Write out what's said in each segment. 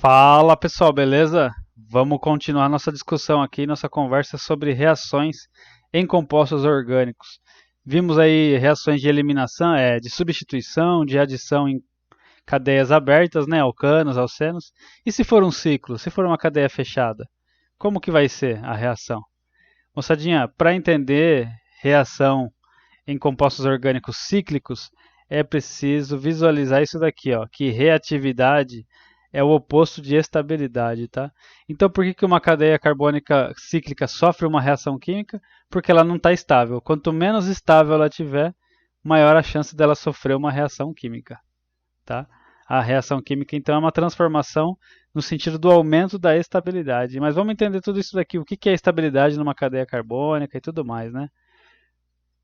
Fala pessoal, beleza? Vamos continuar nossa discussão aqui, nossa conversa sobre reações em compostos orgânicos. Vimos aí reações de eliminação, de substituição, de adição em cadeias abertas, né, alcanos, alcenos. E se for um ciclo, se for uma cadeia fechada, como que vai ser a reação? Moçadinha, para entender reação em compostos orgânicos cíclicos, é preciso visualizar isso daqui, ó, que reatividade é o oposto de estabilidade, tá? Então, por que que uma cadeia carbônica cíclica sofre uma reação química? Porque ela não está estável. Quanto menos estável ela tiver, maior a chance dela sofrer uma reação química, tá? A reação química, então, é uma transformação no sentido do aumento da estabilidade. Mas vamos entender tudo isso daqui, o que que é estabilidade numa cadeia carbônica e tudo mais, né?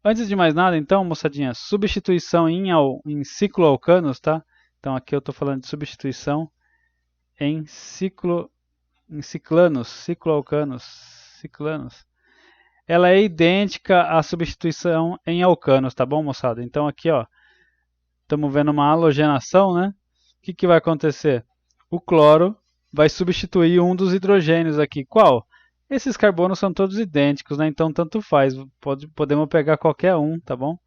Antes de mais nada, então, moçadinha, substituição em cicloalcanos, tá? Então aqui eu estou falando de substituição em cicloalcanos. Ela é idêntica à substituição em alcanos, tá bom, moçada? Então aqui, ó, estamos vendo uma halogenação, né? O que que vai acontecer? O cloro vai substituir um dos hidrogênios aqui. Qual? Esses carbonos são todos idênticos, né? Então tanto faz, podemos pegar qualquer um, tá bom?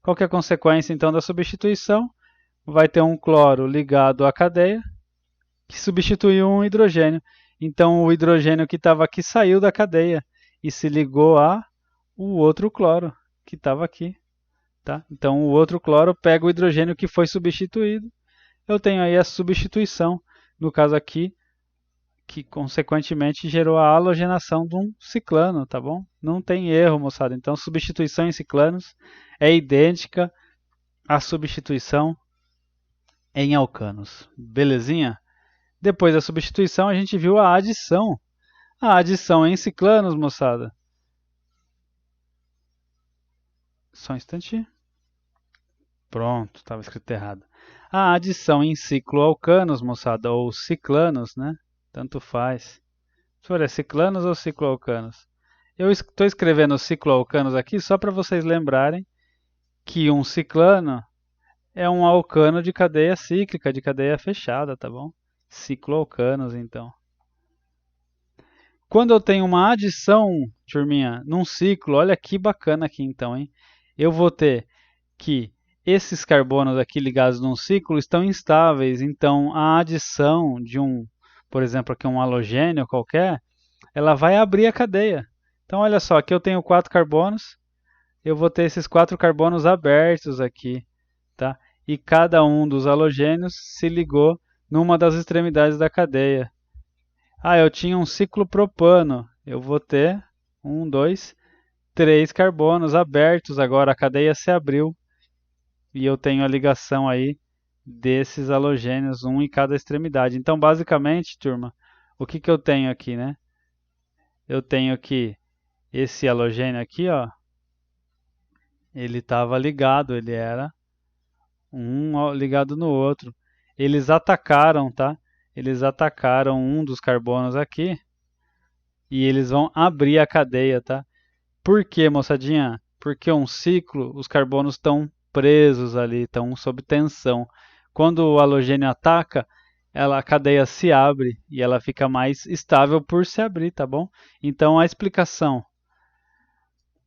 Qual que é a consequência então da substituição? Vai ter um cloro ligado à cadeia, que substituiu um hidrogênio. Então o hidrogênio que estava aqui saiu da cadeia e se ligou a o outro cloro que estava aqui. Tá? Então o outro cloro pega o hidrogênio que foi substituído. Eu tenho aí a substituição, no caso aqui, que consequentemente gerou a halogenação de um ciclano, tá bom? Não tem erro, moçada. Então substituição em ciclanos é idêntica à substituição em alcanos. Belezinha? Depois da substituição, a gente viu a adição. A adição em ciclanos, moçada. Só um instante. Pronto, estava escrito errado. A adição em cicloalcanos, moçada, ou ciclanos, né? Tanto faz. Se for ciclanos ou cicloalcanos. Eu estou escrevendo cicloalcanos aqui só para vocês lembrarem que um ciclano é um alcano de cadeia cíclica, de cadeia fechada, tá bom? Cicloalcanos, então. Quando eu tenho uma adição, turminha, num ciclo, olha que bacana aqui então, hein? Eu vou ter que esses carbonos aqui ligados num ciclo estão instáveis, então a adição de por exemplo, aqui um halogênio qualquer, ela vai abrir a cadeia. Então olha só, aqui eu tenho 4 carbonos, eu vou ter esses 4 carbonos abertos aqui, tá? E cada um dos halogênios se ligou numa das extremidades da cadeia. Ah, eu tinha um ciclo propano. Eu vou ter 1, 2, 3 carbonos abertos. Agora a cadeia se abriu e eu tenho a ligação aí desses halogênios, um em cada extremidade. Então, basicamente, turma, o que que eu tenho aqui, né? Eu tenho aqui esse halogênio aqui, ó. Ele estava ligado, ele era um ligado no outro. Eles atacaram, tá? Eles atacaram um dos carbonos aqui e eles vão abrir a cadeia, tá? Por quê, moçadinha? Porque um ciclo, os carbonos estão presos ali, estão sob tensão. Quando o halogênio ataca, a cadeia se abre e ela fica mais estável por se abrir, tá bom? Então a explicação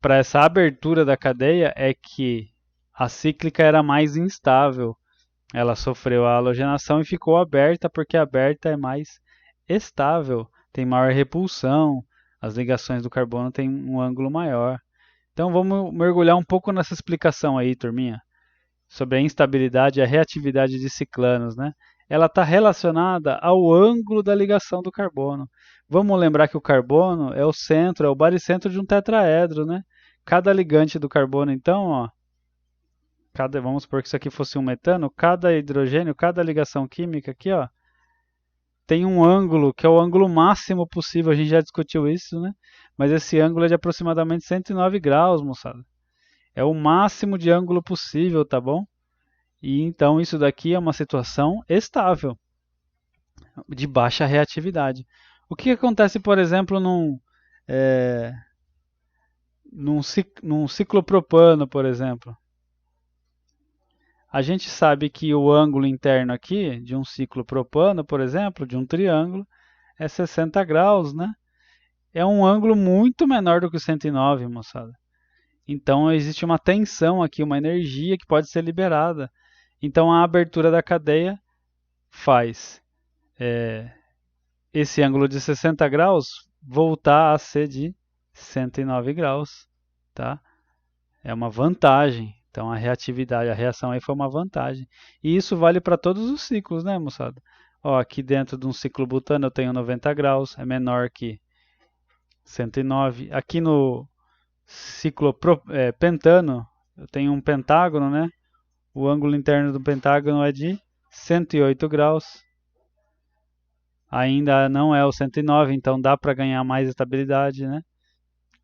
para essa abertura da cadeia é que a cíclica era mais instável. Ela sofreu a halogenação e ficou aberta porque aberta é mais estável, tem maior repulsão, as ligações do carbono têm um ângulo maior. Então vamos mergulhar um pouco nessa explicação aí, turminha, sobre a instabilidade e a reatividade de ciclanos, né? Ela está relacionada ao ângulo da ligação do carbono. Vamos lembrar que o carbono é o centro, é o baricentro de um tetraedro, né? Cada ligante do carbono, então, ó, vamos supor que isso aqui fosse um metano, cada hidrogênio, cada ligação química aqui, ó, tem um ângulo que é o ângulo máximo possível. A gente já discutiu isso, né? Mas esse ângulo é de aproximadamente 109 graus, moçada. É o máximo de ângulo possível, tá bom? E então isso daqui é uma situação estável, de baixa reatividade. O que acontece, por exemplo, num ciclopropano, por exemplo? A gente sabe que o ângulo interno aqui, de um ciclo propano, por exemplo, de um triângulo, é 60 graus, né? É um ângulo muito menor do que o 109, moçada. Então existe uma tensão aqui, uma energia que pode ser liberada. Então a abertura da cadeia faz esse ângulo de 60 graus voltar a ser de 109 graus, tá? É uma vantagem. Então a reatividade, a reação aí foi uma vantagem. E isso vale para todos os ciclos, né, moçada? Ó, aqui dentro de um ciclo butano eu tenho 90 graus, é menor que 109. Aqui no ciclo pentano, eu tenho um pentágono, né? O ângulo interno do pentágono é de 108 graus. Ainda não é o 109, então dá para ganhar mais estabilidade, né?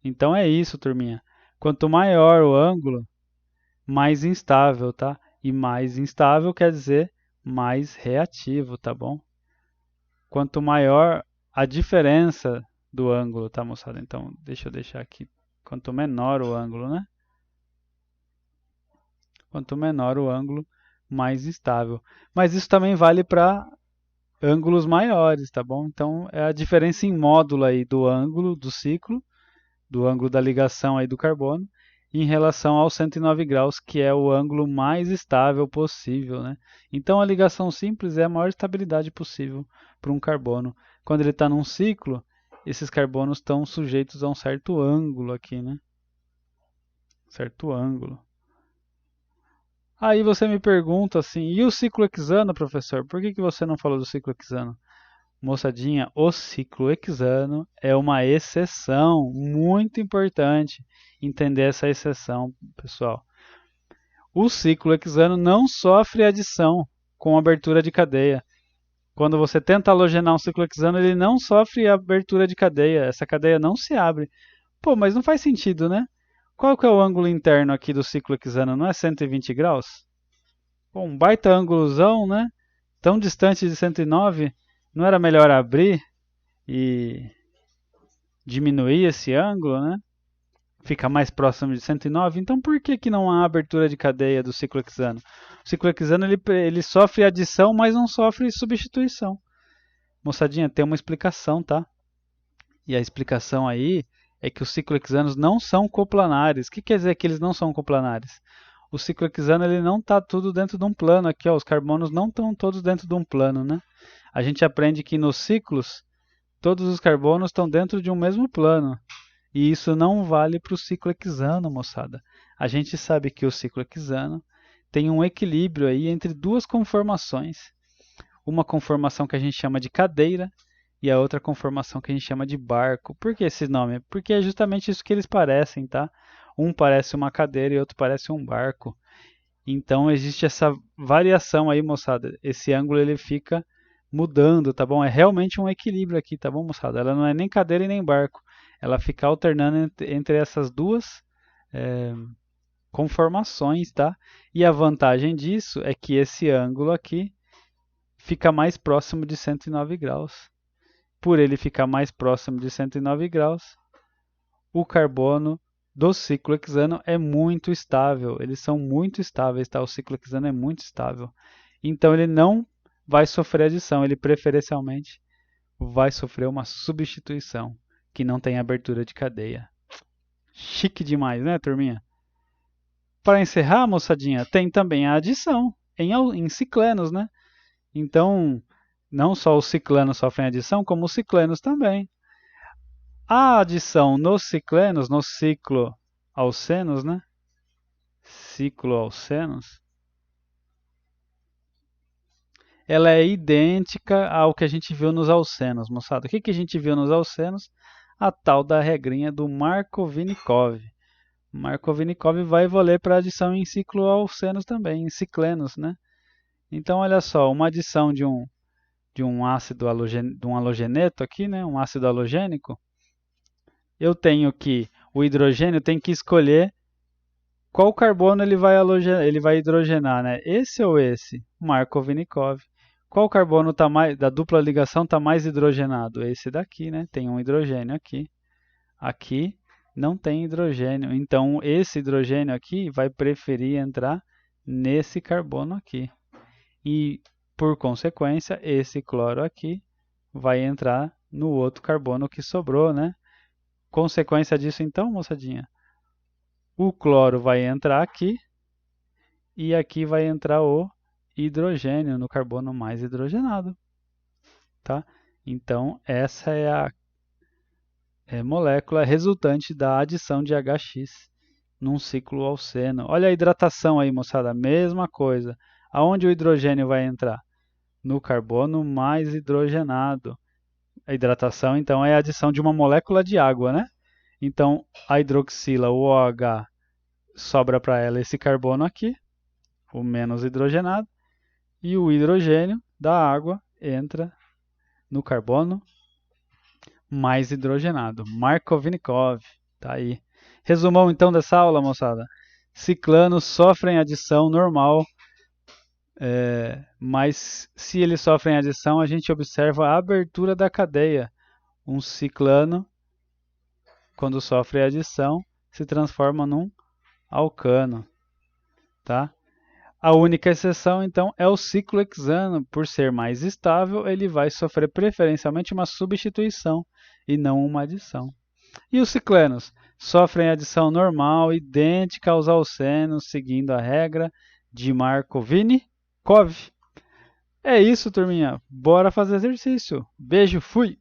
Então é isso, turminha. Quanto maior o ângulo, mais instável, tá? E mais instável quer dizer mais reativo, tá bom? Quanto maior a diferença do ângulo, tá, moçada? Então, deixa eu deixar aqui. Quanto menor o ângulo, né? Quanto menor o ângulo, mais instável. Mas isso também vale para ângulos maiores, tá bom? Então, é a diferença em módulo aí do ângulo do ciclo, do ângulo da ligação aí do carbono, em relação ao 109 graus, que é o ângulo mais estável possível, né? Então, a ligação simples é a maior estabilidade possível para um carbono. Quando ele está num ciclo, esses carbonos estão sujeitos a um certo ângulo aqui, né? Certo ângulo. Aí você me pergunta assim, e o ciclo hexano, professor? Por que você não falou do ciclo hexano? Moçadinha, o ciclo hexano é uma exceção, muito importante entender essa exceção, pessoal. O ciclo hexano não sofre adição com abertura de cadeia. Quando você tenta halogenar um ciclo hexano, ele não sofre abertura de cadeia, essa cadeia não se abre. Pô, mas não faz sentido, né? Qual que é o ângulo interno aqui do ciclo hexano? Não é 120 graus? Pô, um baita ângulozão, né? Tão distante de 109, não era melhor abrir e diminuir esse ângulo, né? Fica mais próximo de 109. Então por que não há abertura de cadeia do ciclo hexano? O ciclo hexano ele sofre adição, mas não sofre substituição. Moçadinha, tem uma explicação, tá? E a explicação aí é que os ciclo hexanos não são coplanares. O que quer dizer que eles não são coplanares? O ciclo hexano ele não está tudo dentro de um plano aqui, ó, os carbonos não estão todos dentro de um plano, né? A gente aprende que nos ciclos todos os carbonos estão dentro de um mesmo plano. E isso não vale para o ciclo hexano, moçada. A gente sabe que o ciclo hexano tem um equilíbrio aí entre duas conformações. Uma conformação que a gente chama de cadeira e a outra conformação que a gente chama de barco. Por que esse nome? Porque é justamente isso que eles parecem, tá? Um parece uma cadeira e outro parece um barco. Então existe essa variação aí, moçada. Esse ângulo ele fica mudando, tá bom? É realmente um equilíbrio aqui, tá bom, moçada? Ela não é nem cadeira e nem barco. Ela fica alternando entre essas duas conformações, tá? E a vantagem disso é que esse ângulo aqui fica mais próximo de 109 graus. Por ele ficar mais próximo de 109 graus, o carbono do ciclo hexano é muito estável. Eles são muito estáveis, tá? O ciclo hexano é muito estável. Então ele não vai sofrer adição, ele preferencialmente vai sofrer uma substituição, que não tem abertura de cadeia. Chique demais, né, turminha? Para encerrar, moçadinha, tem também a adição em ciclenos, né? Então, não só os ciclanos sofrem adição, como os ciclenos também. A adição nos ciclenos, no ciclo alcenos, né? Ciclo alcenos, ela é idêntica ao que a gente viu nos alcenos, moçada. O que a gente viu nos alcenos? A tal da regrinha do Markovnikov. Markovnikov vai valer para adição em ciclo alcenos também, em ciclenos, né? Então, olha só, uma adição de um ácido de um halogeneto aqui, né? Um ácido halogênico, eu tenho que o hidrogênio tem que escolher qual carbono ele vai hidrogenar, né? Esse ou esse? Markovnikov. Qual carbono tá mais, da dupla ligação está mais hidrogenado? Esse daqui, né? Tem um hidrogênio aqui. Aqui não tem hidrogênio. Então, esse hidrogênio aqui vai preferir entrar nesse carbono aqui. E, por consequência, esse cloro aqui vai entrar no outro carbono que sobrou, né? Consequência disso, então, moçadinha, o cloro vai entrar aqui e aqui vai entrar o hidrogênio no carbono mais hidrogenado, tá? Então, essa é a molécula resultante da adição de HX num ciclo alceno. Olha a hidratação aí, moçada, mesma coisa. Aonde o hidrogênio vai entrar? No carbono mais hidrogenado. A hidratação, então, é a adição de uma molécula de água, né? Então, a hidroxila, o OH, sobra para ela esse carbono aqui, o menos hidrogenado, e o hidrogênio da água entra no carbono mais hidrogenado. Markovnikov, tá aí. Resumão então dessa aula, moçada. Ciclanos sofrem adição normal, mas se eles sofrem adição, a gente observa a abertura da cadeia. Um ciclano, quando sofre adição, se transforma num alcano, tá? A única exceção, então, é o ciclo hexano. Por ser mais estável, ele vai sofrer preferencialmente uma substituição e não uma adição. E os ciclanos sofrem adição normal, idêntica aos alcenos, seguindo a regra de Markovnikov. É isso, turminha. Bora fazer exercício. Beijo, fui!